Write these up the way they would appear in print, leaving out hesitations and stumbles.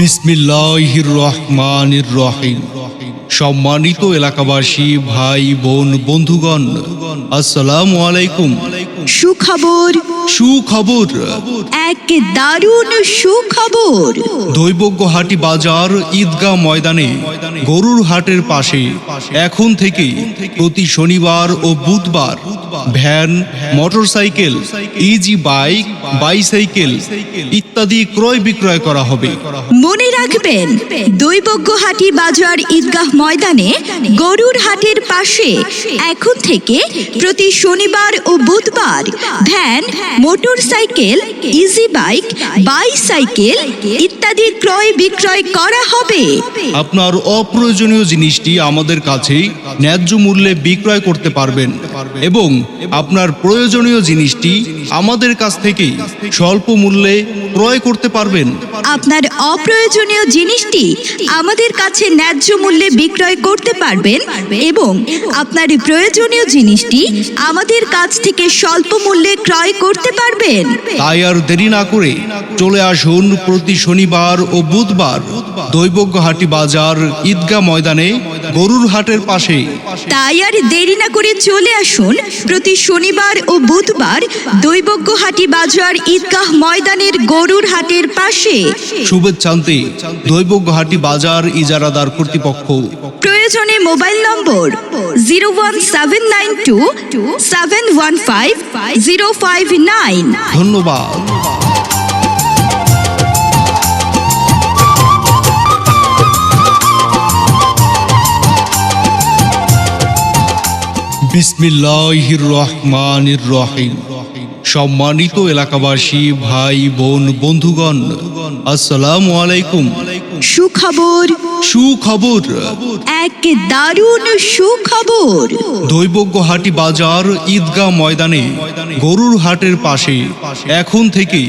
বিসমিল্লাহির রহমানির রহিম। সম্মানিত এলাকাবাসী, ভাই বোন, বন্ধুগণ, আসসালামু আলাইকুম। সুখবর, সুখবর, এক দারুণ সুখবর। দৈবজ্ঞহাটি বাজার ঈদগাহ ময়দানে গরুর হাটের পাশে এখন থেকে প্রতি শনিবার ও বুধবার van, motorcycle, easy bike, bicycle ইত্যাদি ক্রয় বিক্রয় করা হবে। মনে রাখবেন, দৈবজ্ঞহাটি বাজার ঈদগাহ ময়দানে গরুর হাটের পাশে এখন থেকে প্রতি শনিবার ও বুধবার van, motorcycle, easy bike, bicycle ইত্যাদি ক্রয় বিক্রয় করা হবে। আপনার অপ্রয়োজনীয় জিনিসটি আমাদের কাছে ন্যায্য মূল্যে বিক্রয় করতে পারবেন এবং আপনার প্রয়োজনীয় জিনিসটি আমাদের কাছ থেকে স্বল্প মূল্যে ক্রয় করতে পারবেন। আপনার অপ্রয়োজনীয় জিনিসটি আমাদের কাছে ন্যায্য মূল্যে বিক্রয় করতে পারবেন এবং আপনার প্রয়োজনীয় জিনিসটি আমাদের কাছ থেকে স্বল্প মূল্যে ক্রয় করতে পারবেন। তাই আর দেরি না করে চলে আসুন প্রতি শনিবার ও বুধবার দৈবজ্ঞহাটি বাজার ঈদগাহ ময়দানে গরুর হাটের পাশে। তাই আর দেরি না করে চলে আসুন প্রতি শনিবার ও বুধবার দৈবজ্ঞহাটি বাজার ঈদগাহ ময়দানের গরুর হাটের পাশে। শুভেচ্ছান্তে দৈবজ্ঞহাটি বাজার ইজারাদার কর্তৃপক্ষ। প্রয়োজনে মোবাইল নম্বর 01792715059। ধন্যবাদ। বিসমিল্লাহির রহমানির রহিম। সম্মানিত এলাকাবাসী, ভাই বোন, বন্ধুগণ, আসসালামু আলাইকুম। সুখবর, সুখবর, এক দারুণ সুখবর। দৈবজ্ঞহাটি বাজার ঈদগাহ ময়দানে গরুর হাটের পাশে এখন থেকে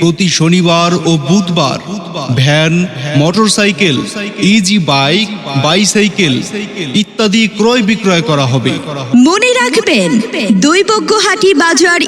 প্রতি শনিবার ও বুধবার van, motorcycle, easy bike, bicycle ইত্যাদি ক্রয় বিক্রয় করা হবে। মনে রাখবেন, দৈবজ্ঞহাটি বাজার